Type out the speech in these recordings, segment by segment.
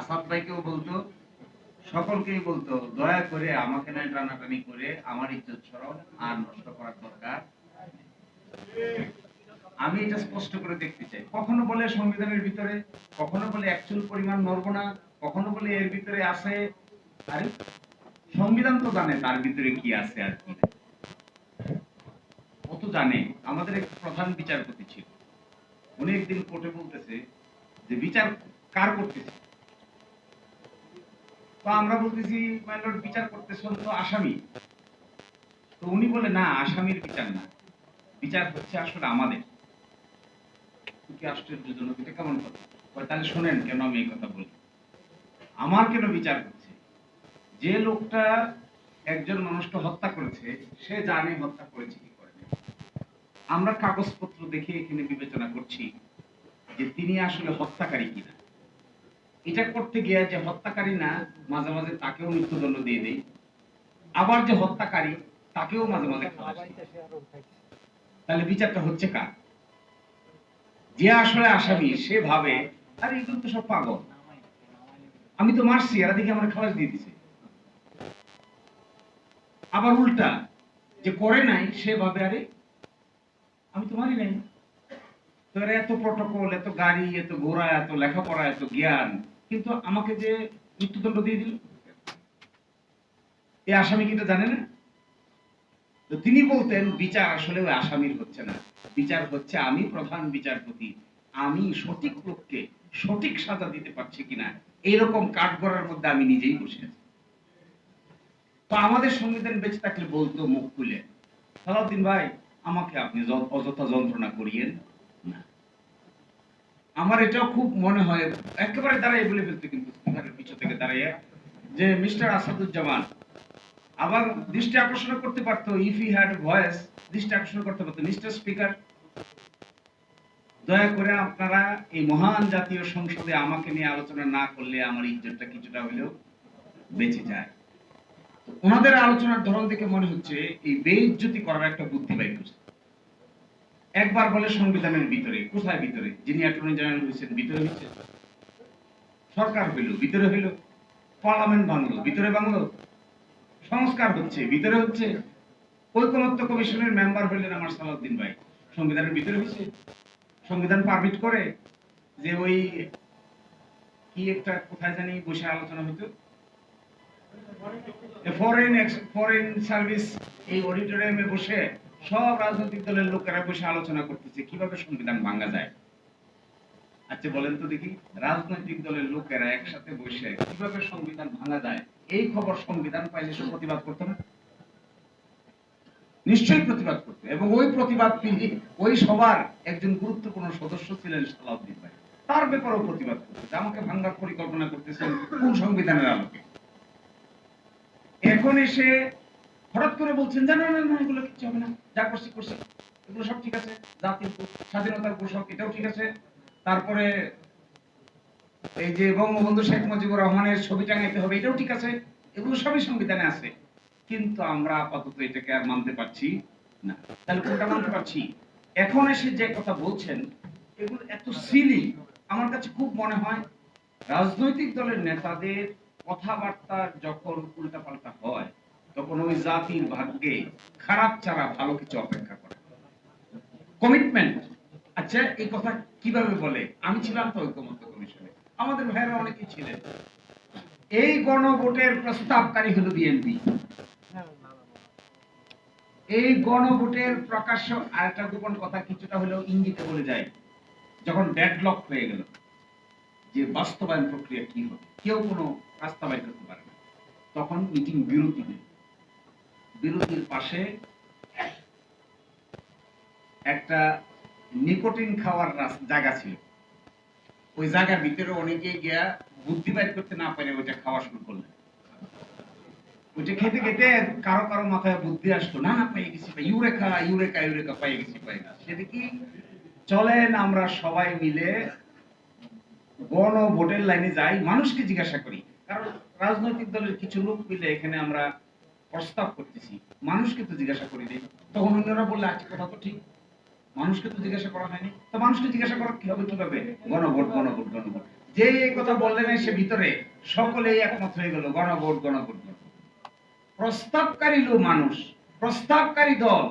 আসাদ ভাইকেও বলতো, সকলকেই বলতো, দয়া করে আমাকে না টানাটানি করে আমার ইজ্জত সরব আর নষ্ট করার দরকার। আমি এটা স্পষ্ট করে দেখতে চাই। কখনো বলে সংবিধানের ভিতরে, কখনো বলে অ্যাকচুয়াল পরিমাণ নড়বো না, কখনো বলে এর ভিতরে আছে। আরে সংবিধান তো জানে তার ভিতরে কি আছে আর কি নাই। ও তো জানে। আমাদের এক প্রধান বিচারপতি ছিল, উনি একদিন কোর্টে বলতেছে যে বিচার কার করতেছে। তো আমরা বলতেছি মাই লর্ড বিচার করতেছেন তো আসামি। তো উনি বলে না, আসামির বিচার না, বিচার হচ্ছে আসলে আমাদের। কি আশ্চর্যজনক, এটা কেমন কথা? তাহলে শোনেন কেন আমি এই কথা বলি। আমার কেন বিচার হচ্ছে? যে লোকটা একজন মানুষকে হত্যা করেছে সে জানে হত্যা করেছে কি করেনি। আমরা কাগজপত্র দেখে এখানে বিবেচনা করছি যে তিনি আসলে হত্যাকারী কিনা। এটা করতে গিয়ে যে হত্যাকারী না, মাঝে মাঝে তাকেও মৃত্যুদণ্ড দিয়ে দেয়, আবার যে হত্যাকারী তাকেও মাঝে মাঝে খালাস দেয়। তাহলে বিচারটা হচ্ছে কার? যে আসলে আসামি সে ভাবে আরে এগুলো তো সব পাগল, আমি তো মারছি, এরা দেখি আমার খালাস দিয়ে দিছে। আবার উল্টা যে করে নাই সে ভাবে আরে আমি তো মারি নাই। তো এরা এত প্রটোকল, এত গাড়ি, এত ঘোড়া, এত লেখাপড়া, এত জ্ঞান, কিন্তু আমাকে যে মৃত্যুদণ্ড দিয়ে দিল, এই আসামি কি এটা জানে না? তো তিনি বলতেন বিচার আসলে ওই আসামির হচ্ছে না, বিচার হচ্ছে আমি প্রধান বিচারপতি, আমি সঠিক লোককে সঠিক সাজা দিতে পারছি কিনা, এইরকম কাঠগড়ার মধ্যে আমি নিজেই বসে আছি। তো আমাদের সংবিধান বেঁচে থাকলে বলতো মুখ খুলে, সালাউদ্দিন ভাই আমাকে আপনি অযথা যন্ত্রণা করিয়েন না। আমার এটাও খুব মনে হয়, একেবারে দাঁড়িয়ে বলে ফেলতে, কিন্তু স্পিকারের পিছু থেকে দাঁড়িয়ে, যে মিস্টার আসাদুজ্জামান আবার দৃষ্টি আকর্ষণ করতে পারতো, ইফ হি হ্যাড ভয়েস দৃষ্টি আকর্ষণ করতে পারতো, মিস্টার স্পিকার দয়া করে আপনারা এই মহান জাতীয় সংসদে আমাকে নিয়ে আলোচনা না করলে আমার ইজ্জতটা কিছুটা হলেও বেঁচে যায়। ওনাদের আলোচনার ধরন দেখে মনে হচ্ছে এই বেইজ্জতি করার একটা বুদ্ধি বাইর করছে। একবার বলে সংবিধানের ভিতরে, কোথায় ভিতরে? যিনি অ্যাটর্নি জেনারেল হয়েছেন ভিতরে হয়েছে, সরকার হইল ভিতরে হইল, পার্লামেন্ট ভাঙলো ভিতরে ভাঙলো, সংস্কার হচ্ছে ভিতরে হচ্ছে, ঐকমত্য কমিশনের মেম্বার হইলেন আমার সালাউদ্দিন ভাই, সংবিধানের ভিতরে হচ্ছে। সংবিধান পারমিট করে যে ওই কি একটা কোথায় জানি বসে আলোচনা হতো, ফরেন সার্ভিস, এই অডিটোরিয়ামে বসে সব রাজনৈতিক দলের লোকেরা বসে আলোচনা করতেছে কিভাবে সংবিধান ভাঙা যায়। আচ্ছা বলেন তো দেখি, রাজনৈতিক দলের লোকেরা একসাথে বসে কিভাবে সংবিধান ভাঙা যায় এই খবর সংবিধান পাইলে সে প্রতিবাদ করতো না? নিশ্চয়ই প্রতিবাদ করতো। এবং ওই প্রতিবাদ তিনি, ওই সবার একজন গুরুত্বপূর্ণ সদস্য ছিলেন সালাউদ্দিন ভাই, তার ব্যাপারেও প্রতিবাদ করতো যে আমাকে ভাঙার পরিকল্পনা করতেছেন কোন সংবিধানের আলোকে। এখন এসে হঠাৎ করে বলছেন যে না না না এগুলো কিছু হবে না, যা করছি করছি, এগুলো সব ঠিক আছে, জাতির স্বাধীনতার ঘোষক এটাও ঠিক আছে, তারপরে এই যে বঙ্গবন্ধু শেখ মুজিবুর রহমানের ছবি টাঙাইতে হবে এটাও ঠিক আছে, এগুলো সবই সংবিধানে আছে, কিন্তু আমরা আপাতত এটাকে আর মানতে পারছি না। তাহলে কোনটা মানতে পারছি? এখন এসে যে কথা বলছেন এগুলো এত সিলি, আমার কাছে খুব মনে হয় রাজনৈতিক দলের নেতাদের কথাবার্তা যখন উল্টাপাল্টা হয় তখন ওই জাতির ভাগ্যে খারাপ ছাড়া ভালো কিছু অপেক্ষা করে। কমিটমেন্ট। আচ্ছা এই কথা কিভাবে বলে? আমি ছিলাম তো ঐকমত্য কমিশনে, আমাদের ভাইয়েরা অনেকেই ছিলেন। এই গণভোটের প্রস্তাবকারী হলো বিএনপি। এই গণভোটের প্রকাশ্য আরেকটা গোপন কথা কিছুটা হলেও ইঙ্গিতে বলে যায়, যখন ডেডলক হয়ে গেল যে বাস্তবায়ন প্রক্রিয়া কি হবে, কেউ কোনো রাস্তা বাইর করতে পারে না, তখন মিটিং বিরতি নেই। বিরতির পাশে একটা নিকোটিন খাওয়ার জায়গা ছিল, ওই জায়গার ভিতরে অনেকে গিয়া বুদ্ধি বাইর করতে না পারে ওইটা খাওয়া শুরু করলেন। ওইটা খেতে খেতে কারো কারো মাথায় বুদ্ধি আসতো, না না পাই গেছি, ইউরেকা ইউরেকা ইউরেকা পাই গেছি পাই গেছি। সেটা কি? চলেন আমরা সবাই মিলে গণভোটের লাইনে যাই, মানুষকে জিজ্ঞাসা করি। কারণ রাজনৈতিক দলের কিছু লোক মিলে এখানে আমরা প্রস্তাব করতেছি, মানুষকে তো জিজ্ঞাসা করি নাই। তখন অন্যরা বললে আচ্ছা কথা তো ঠিক, মানুষকে তো জিজ্ঞাসা করা হয়নি, তো মানুষকে জিজ্ঞাসা করা কি হবে কিভাবে? গণভোট গণভোট গণভোট। যে এই কথা বললেন সে ভিতরে সকলেই একমত হয়ে গেল, গণভোট গণভোট। প্রস্তাবকারী মানুষ, প্রস্তাবকারী দল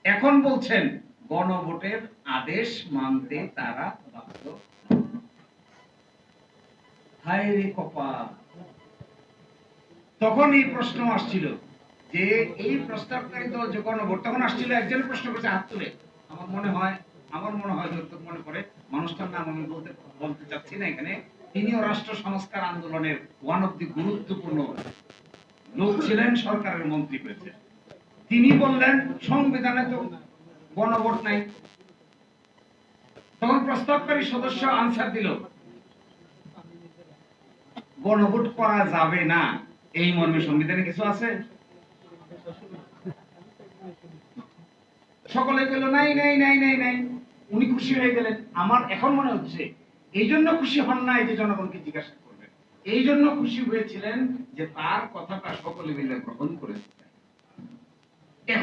এখন বলছেন গণভোটের আদেশ মানতে তারা বাধ্য। হায় রে কপাল! তখন এই প্রশ্ন আসছিল যে এই প্রস্তাবকারী দল যে গণভোট, তখন আসছিল একজন প্রশ্ন করছে হাত তুলে, আমার মনে হয় যতটুকু মনে পড়ে, মানুষটার নাম আমি বলতে চাচ্ছি না এখানে, তিনিও রাষ্ট্র সংস্কার আন্দোলনের ওয়ান অফ দি গুরুত্বপূর্ণ লোক ছিলেন, সরকারের মন্ত্রী হয়েছে। তিনি বললেন সংবিধানে তো গণভোট নাই। তখন প্রস্তাবকারী সদস্য আনসার দিল গণভোট করা যাবে না, এই মর্মে সংবিধানে কিছু আছে? সকলে বলল নাই নাই নাই নাই নাই। উনি খুশি হয়ে গেলেন। আমার এখন মনে হচ্ছে এই জন্য খুশি হন না, এই যে জনগণকে জিজ্ঞাসা করবেন, এই জন্য খুশি হয়েছিলেন যে তার কথাটা সকলে মিলে গ্রহণ করেছে।